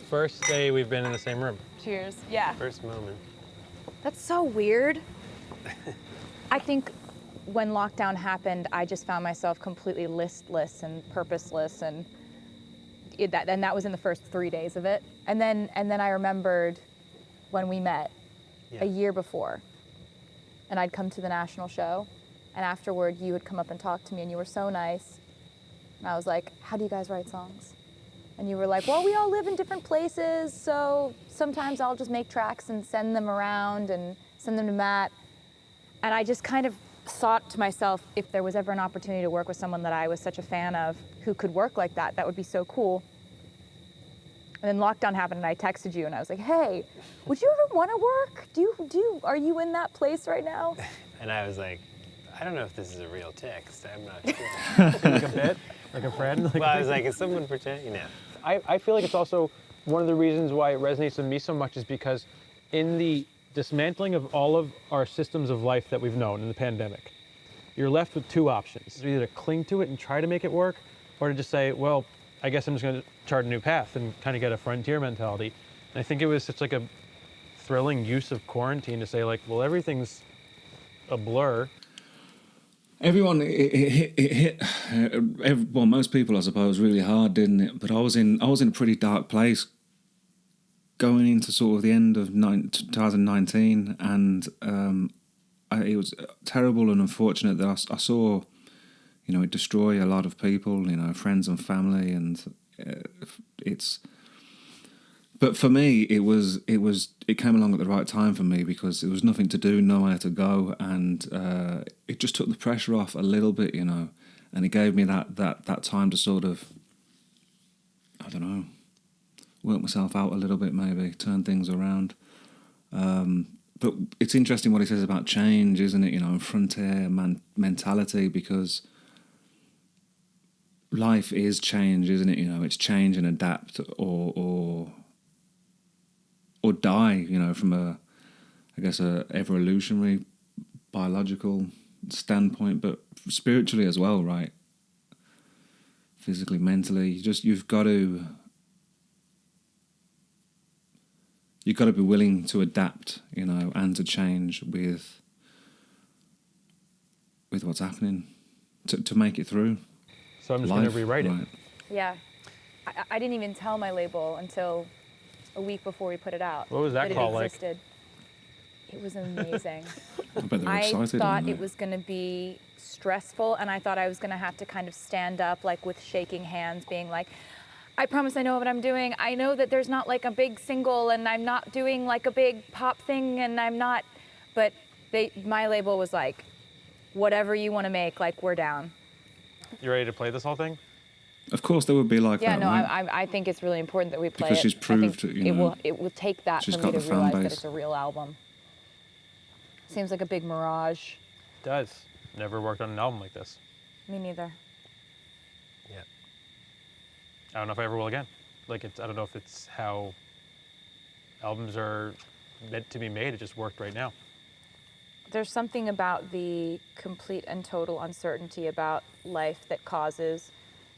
First day we've been in the same room. Cheers. Yeah. First moment. That's so weird. I think when lockdown happened, I just found myself completely listless and purposeless, and that was in the first 3 days of it. And then I remembered when we met a year before, and I'd come to the national show, and afterward you would come up and talk to me, and you were so nice. And I was like, how do you guys write songs? And you were like, well, we all live in different places, so sometimes I'll just make tracks and send them around and send them to Matt. And I just kind of thought to myself, if there was ever an opportunity to work with someone that I was such a fan of who could work like that, that would be so cool. And then lockdown happened and I texted you and I was like, hey, would you ever want to work? Are you in that place right now? And I was like, I don't know if this is a real text. I'm not sure. Like a bit? Like a friend? Well, I was like, is someone pretending? No. I feel like it's also one of the reasons why it resonates with me so much is because in the dismantling of all of our systems of life that we've known in the pandemic, you're left with two options. Either to cling to it and try to make it work, or to just say, well, I guess I'm just going to chart a new path and kind of get a frontier mentality. And I think it was such like a thrilling use of quarantine to say like, well, everything's a blur. Everyone, it hit well, most people, I suppose, really hard, didn't it? But I was in a pretty dark place going into sort of the end of 2019, and it was terrible and unfortunate that I saw, it destroy a lot of people, friends and family, and But for me, it came along at the right time for me because there was nothing to do, nowhere to go, and it just took the pressure off a little bit, and it gave me that time to sort of, I don't know, work myself out a little bit, maybe turn things around. But it's interesting what he says about change, isn't it? Frontier mentality, because life is change, isn't it? It's change and adapt, or die, from a evolutionary, biological standpoint, but spiritually as well, right? Physically, mentally, you've got to be willing to adapt, and to change with what's happening to make it through. So I'm just going to rewrite it. Yeah. I didn't even tell my label until a week before we put it out. What was that call like? It was amazing. I bet they were excited. I thought it was going to be stressful, and I thought I was going to have to kind of stand up, like with shaking hands, being like, I promise I know what I'm doing. I know that there's not like a big single, and I'm not doing like a big pop thing, and I'm not. But my label was like, whatever you want to make, like, we're down. You ready to play this whole thing? Of course, there would be like yeah, that. No, right? I think it's really important that we play because it. she's proved, it will take that she's for me got to the fan realize that base. it's a real album. Seems like a big mirage. It does. Never worked on an album like this. Me neither. Yeah. I don't know if I ever will again. I don't know if it's how albums are meant to be made. It just worked right now. There's something about the complete and total uncertainty about life that causes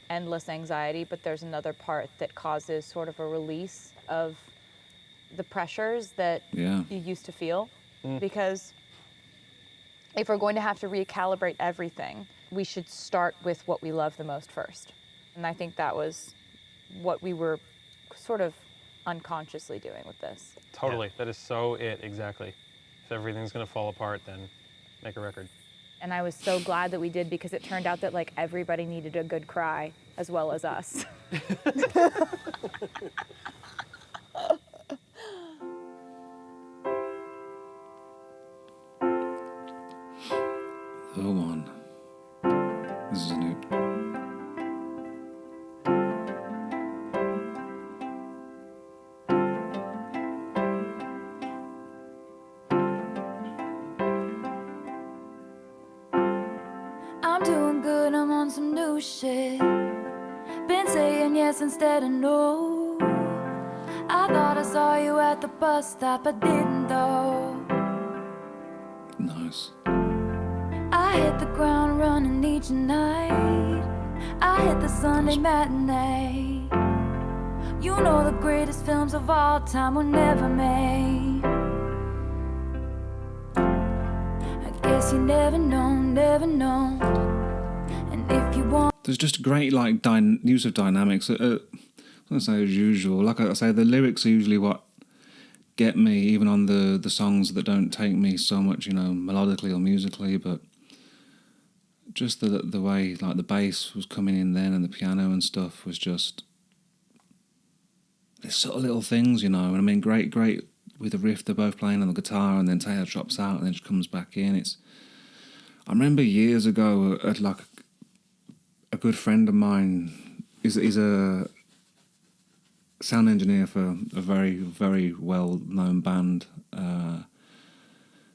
endless anxiety, but there's another part that causes sort of a release of the pressures that you used to feel. Because if we're going to have to recalibrate everything, we should start with what we love the most first. And I think that was what we were sort of unconsciously doing with this. Totally. Yeah. That is so it, exactly. If everything's going to fall apart, then make a record. And I was so glad that we did, because it turned out that like everybody needed a good cry as well as us. The one. This is new. I'm doing good, I'm on some new shit. Been saying yes instead of no. I thought I saw you at the bus stop, I didn't though. Nice. I hit the ground running each night. I hit the Sunday matinee. You know the greatest films of all time were never made. I guess you never know, never know. And if you want, There's just great like use of dynamics. I was gonna say as usual. Like I say, the lyrics are usually what get me, even on the songs that don't take me so much, melodically or musically, but just the way like the bass was coming in then and the piano and stuff was just there's sort of little things, and I mean great with the riff they're both playing on the guitar and then Taylor drops out and then she comes back in. I remember years ago at like a good friend of mine is a sound engineer for a very, very well-known band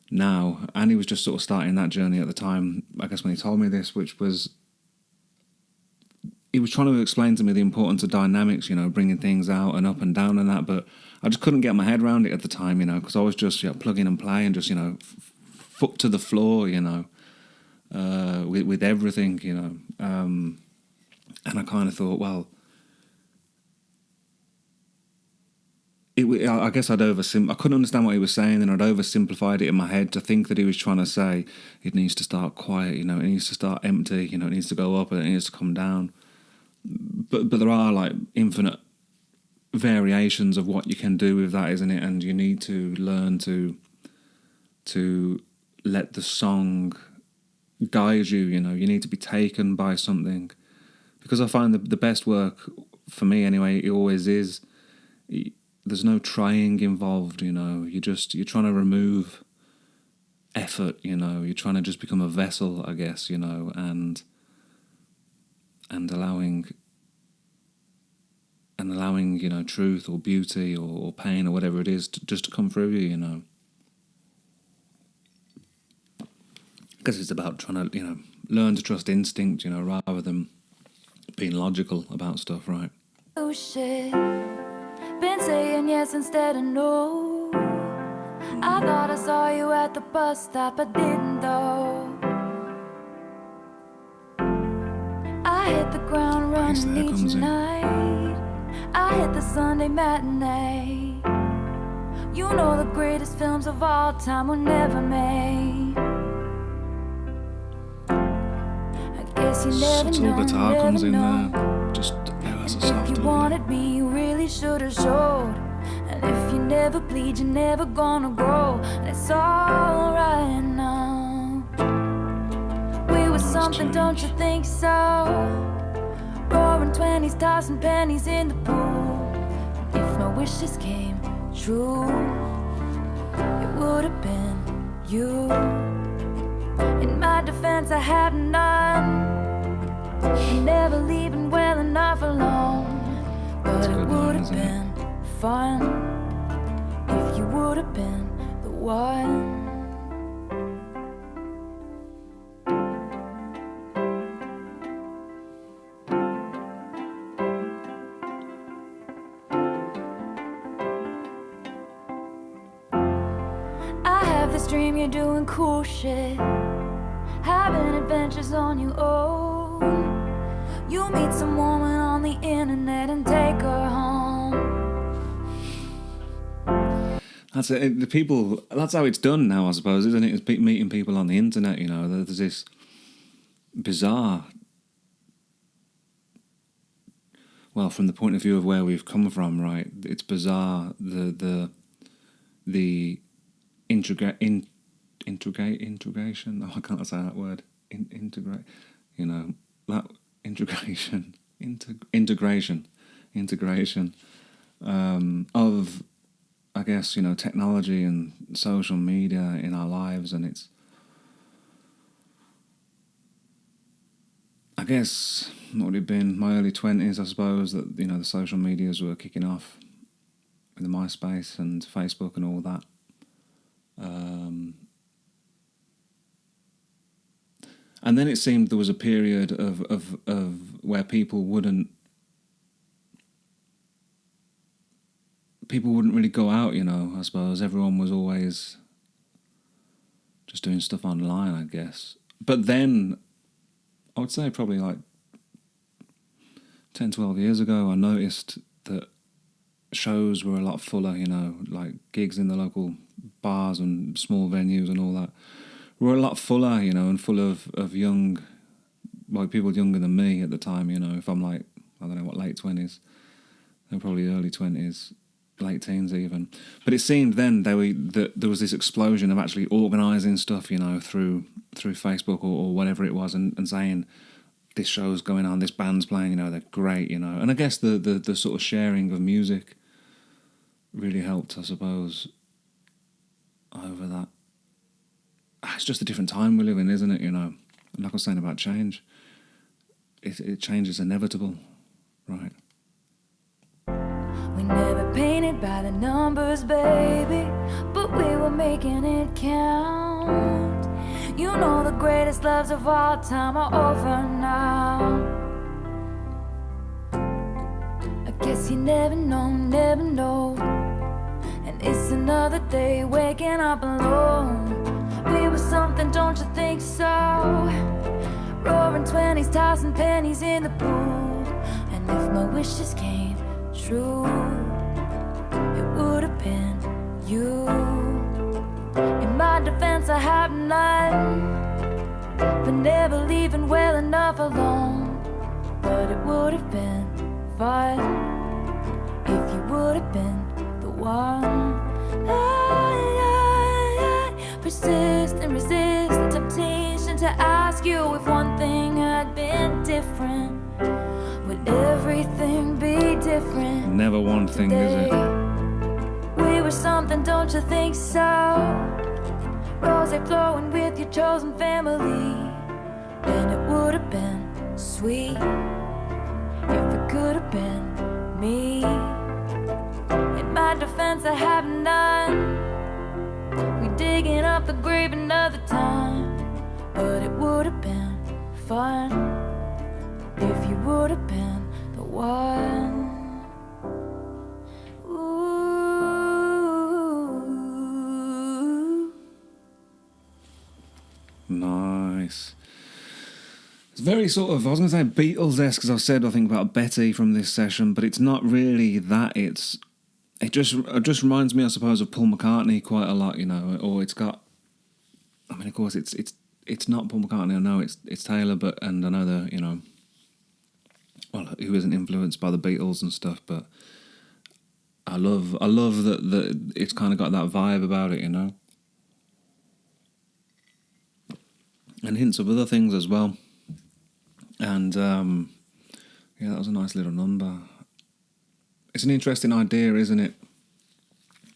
now, and he was just sort of starting that journey at the time, I guess, when he told me this, which was he was trying to explain to me the importance of dynamics, bringing things out and up and down and that, but I just couldn't get my head around it at the time, because I was just plug in and play and just, foot to the floor, with everything, and I kind of thought, well, I guess I couldn't understand what he was saying, and I'd oversimplified it in my head to think that he was trying to say it needs to start quiet, it needs to start empty, it needs to go up and it needs to come down. But there are like infinite variations of what you can do with that, isn't it? And you need to learn to let the song guide you. You need to be taken by something, because I find the best work for me anyway, it always is. There's no trying involved, you're trying to remove effort, you're trying to just become a vessel, I guess, and allowing truth or beauty or pain or whatever it is just to come through you, because it's about trying to, learn to trust instinct, rather than being logical about stuff, right? oh shit. Been saying yes instead of no. I thought I saw you at the bus stop, I didn't though. I hit the ground running each night. I hit the Sunday matinee. You know the greatest films of all time were never made. I guess you never Subtle know, guitar never comes in know. there, just ever so And if soft. you wanted me, you really should've showed. And if you never bleed, you're never gonna grow. And it's alright now. We were something, don't you think so? Roaring 20s, tossing pennies in the pool. If my wishes came true, it would've been you. In my defense, I had none. Never leaving well enough alone. But it would have been fun if you would have been the one. I have this dream you're doing cool shit, having adventures on your own. You meet some woman on the internet and take her home. That's it. That's how it's done now, I suppose, isn't it? It's meeting people on the internet. There's this bizarre. Well, from the point of view of where we've come from, right? It's bizarre the integration. Oh, I can't say that word. Integrate. That integration of, I guess, technology and social media in our lives, and it's, I guess, what would it have been, my early 20s, I suppose, that, the social medias were kicking off with the MySpace and Facebook and all that. And then it seemed there was a period of where people wouldn't really go out, I suppose. Everyone was always just doing stuff online, I guess. But then, I would say probably like 10, 12 years ago, I noticed that shows were a lot fuller, you know, like gigs in the local bars and small venues and all that were a lot fuller, you know, and full of young, like people younger than me at the time, you know. If I'm like, I don't know what, late 20s, they're probably early 20s, late teens even. But it seemed then that there was this explosion of actually organising stuff, you know, through Facebook or whatever it was, and saying, this show's going on, this band's playing, you know, they're great, you know. And I guess the sort of sharing of music really helped, I suppose, over that. It's just a different time we live in, isn't it, you know? And like I was saying about change, change is inevitable, right? We never painted by the numbers, baby, but we were making it count. You know the greatest loves of all time are over now. I guess you never know, never know. And it's another day waking up alone. We were something, don't you think so? Roaring 20s, tossing pennies in the pool. And if my wishes came true, it would have been you. In my defense, I have none, for never leaving well enough alone. But it would have been fun if you would have been the one. I persist and resist the temptation to ask you if one thing had been different. Would everything be different? Never one thing, is it? We were something, don't you think so? Rose flowing with your chosen family. And it would have been sweet if it could have been me. In my defense, I have none. We digging up the grave another time. But it would have been fun if you would have been the one. Nice. It's very sort of, I was going to say Beatles-esque, because I've said I think about Betty from this session, but it's not really that. It just reminds me, I suppose, of Paul McCartney quite a lot, you know. Or it's got, I mean, of course, it's not Paul McCartney. I know it's Taylor, but and I know that, you know, well, who isn't influenced by the Beatles and stuff, but I love that it's kind of got that vibe about it, you know. And hints of other things as well. And yeah, that was a nice little number. It's an interesting idea, isn't it?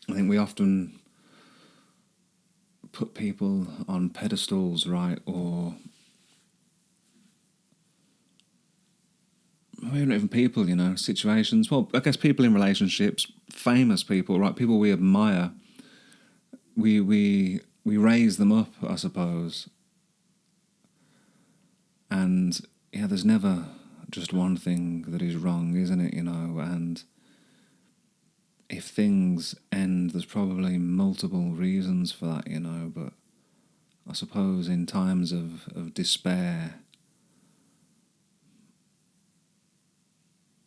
I think we often put people on pedestals, right? Or maybe not even people, you know, situations. Well, I guess people in relationships, famous people, right? People we admire. We raise them up, I suppose. And yeah, there's never just one thing that is wrong, isn't it, you know? And if things end, there's probably multiple reasons for that, you know, but I suppose in times of despair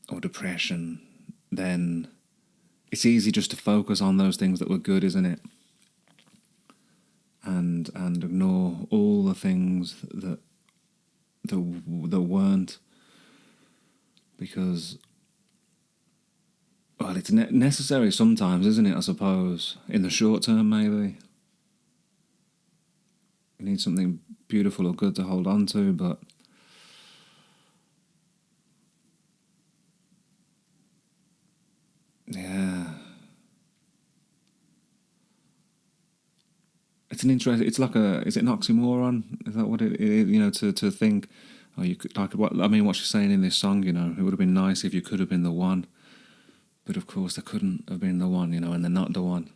or depression, then it's easy just to focus on those things that were good, isn't it? And ignore all the things that weren't, because, well, it's necessary sometimes, isn't it, I suppose, in the short term, maybe. You need something beautiful or good to hold on to, but yeah, it's an interesting. It's like is it an oxymoron? Is that what it is? You know, to think, oh, you could, like, what I mean, what she's saying in this song. You know, it would have been nice if you could have been the one, but of course they couldn't have been the one. You know, and they're not the one.